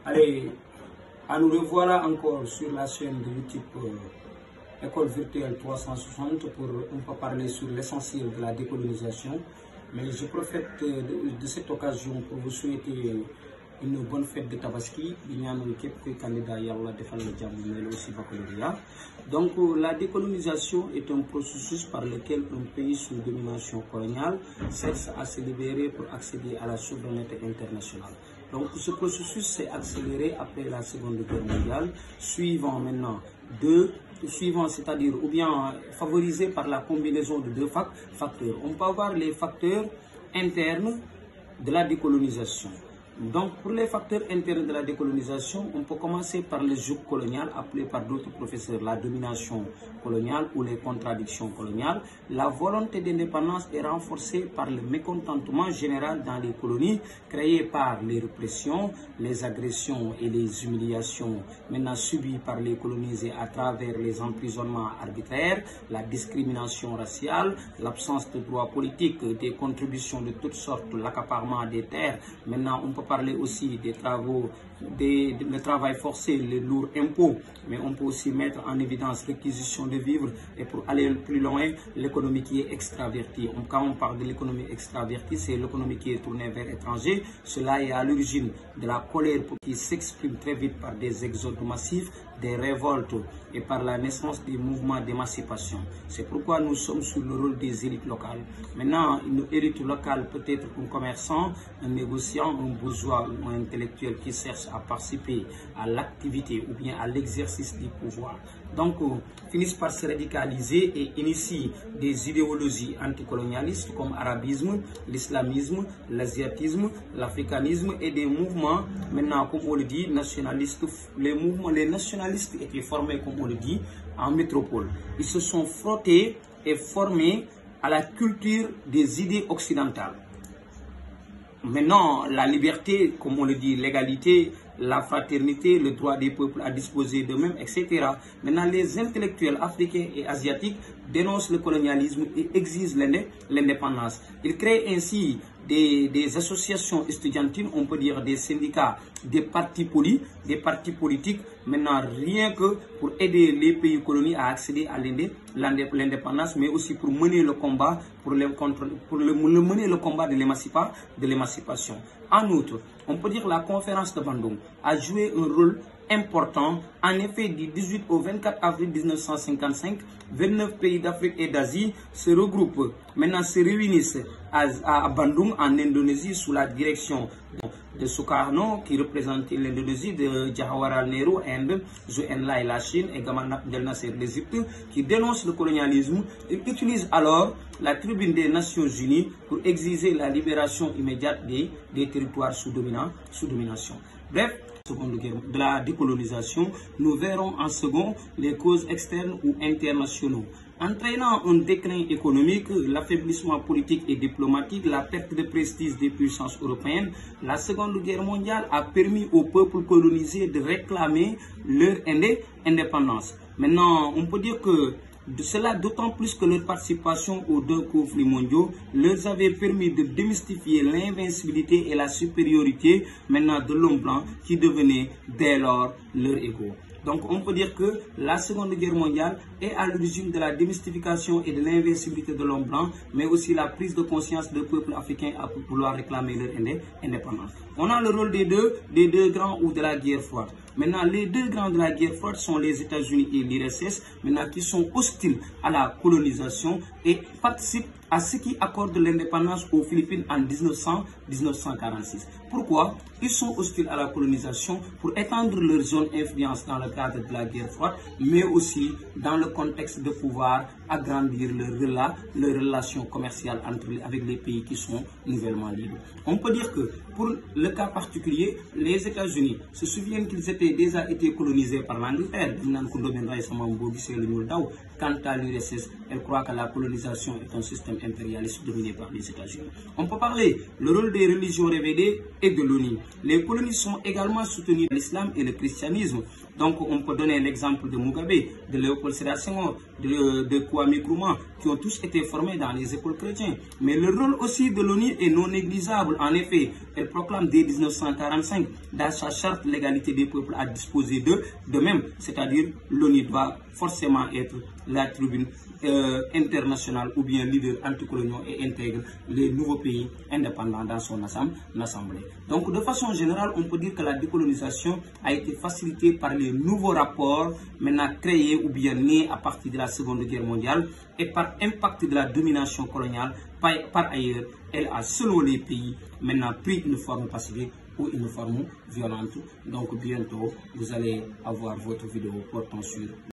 Allez, à nous revoilà encore sur la chaîne de YouTube École Virtuelle 360 pour un peu parler sur l'essentiel de la décolonisation. Mais je profite de cette occasion pour vous souhaiter une bonne fête de Tabaski. Donc la décolonisation est un processus par lequel un pays sous domination coloniale cherche à se libérer pour accéder à la souveraineté internationale. Donc ce processus s'est accéléré après la Seconde Guerre mondiale, c'est-à-dire ou bien favorisé par la combinaison de deux facteurs. On peut avoir les facteurs internes de la décolonisation. Donc, pour les facteurs internes de la décolonisation, on peut commencer par le joug colonial, appelé par d'autres professeurs la domination coloniale ou les contradictions coloniales. La volonté d'indépendance est renforcée par le mécontentement général dans les colonies, créé par les répressions, les agressions et les humiliations maintenant subies par les colonisés à travers les emprisonnements arbitraires, la discrimination raciale, l'absence de droits politiques, des contributions de toutes sortes, l'accaparement des terres. Maintenant, on peut parler aussi des travaux, le travail forcé, les lourds impôts, mais on peut aussi mettre en évidence l'acquisition de vivres et pour aller plus loin, l'économie qui est extravertie. Quand on parle de l'économie extravertie, c'est l'économie qui est tournée vers l'étranger. Cela est à l'origine de la colère qui s'exprime très vite par des exodes massifs, des révoltes et par la naissance des mouvements d'émancipation. C'est pourquoi nous sommes sur le rôle des élites locales. Maintenant, une élite locale peut être un commerçant, un négociant, un bourgeois ou un intellectuel qui cherche à participer à l'activité ou bien à l'exercice du pouvoir. Donc, finissent par se radicaliser et initient des idéologies anticolonialistes comme l'arabisme, l'islamisme, l'asiatisme, l'africanisme et des mouvements, maintenant, comme on le dit, nationalistes. Les nationalistes étaient formés, comme on le dit, en métropole. Ils se sont frottés et formés à la culture des idées occidentales. Maintenant, la liberté, comme on le dit, l'égalité, la fraternité, le droit des peuples à disposer d'eux-mêmes, etc. Maintenant, les intellectuels africains et asiatiques dénoncent le colonialisme et exigent l'indépendance. Ils créent ainsi des associations estudiantines, on peut dire des syndicats, des partis politiques, maintenant rien que pour aider les pays colonies à accéder à l'indépendance, mais aussi pour mener le combat, mener le combat de l'émancipation. En outre, on peut dire que la conférence de Bandung a joué un rôle important. En effet, du 18 au 24 avril 1955, 29 pays d'Afrique et d'Asie se regroupent, maintenant se réunissent à Bandung en Indonésie sous la direction de Sukarno qui représentait l'Indonésie, de Jawaharlal Nehru, Inde, Zhou Enlai la Chine et Gamal Abdel Nasser l'Égypte qui dénoncent le colonialisme. Ils utilisent alors la tribune des Nations Unies pour exiger la libération immédiate des territoires sous domination. Bref, seconde guerre de la décolonisation, nous verrons en second les causes externes ou internationaux. Entraînant un déclin économique, l'affaiblissement politique et diplomatique, la perte de prestige des puissances européennes, la Seconde Guerre mondiale a permis aux peuples colonisés de réclamer leur indépendance. Maintenant, on peut dire que cela d'autant plus que leur participation aux deux conflits mondiaux leur avait permis de démystifier l'invincibilité et la supériorité maintenant de l'homme blanc qui devenait dès lors leur ego. Donc on peut dire que la Seconde Guerre mondiale est à l'origine de la démystification et de l'invincibilité de l'homme blanc, mais aussi la prise de conscience des peuples africains à vouloir réclamer leur indépendance. On a le rôle des deux grands ou de la guerre froide. Maintenant, les deux grands de la guerre froide sont les États-Unis et l'URSS, maintenant qui sont hostiles à la colonisation et participent à ce qui accorde l'indépendance aux Philippines en 1946. Pourquoi? Ils sont hostiles à la colonisation pour étendre leur zone d'influence dans le cadre de la guerre froide, mais aussi dans le contexte de pouvoir agrandir leurs relations commerciales avec les pays qui sont nouvellement libres. On peut dire que pour le cas particulier, les États-Unis se souviennent qu'ils étaient déjà été colonisés par l'Angleterre. Quant à l'URSS, elle croit que la colonisation est un système impérialiste dominé par les États-Unis. On peut parler le rôle des religions révélées et de l'ONU. Les colonies sont également soutenues par l'islam et le christianisme. Donc on peut donner l'exemple de Mugabe, de Léopold Sédar Senghor, de Kwame Nkrumah, qui ont tous été formés dans les écoles chrétiennes. Mais le rôle aussi de l'ONU est non négligeable. En effet, elle proclame dès 1945 dans sa charte l'égalité des peuples à disposer d'eux. De même, c'est-à-dire l'ONU doit forcément être la tribune internationale ou bien leader anticolonial et intègre les nouveaux pays indépendants dans son assemblée. Donc de façon générale, on peut dire que la décolonisation a été facilitée par les nouveaux rapports maintenant créés ou bien nés à partir de la Seconde Guerre mondiale et par impact de la domination coloniale. Par ailleurs, elle a selon les pays maintenant pris une forme pacifique ou une forme violente. Donc bientôt, vous allez avoir votre vidéo portant sur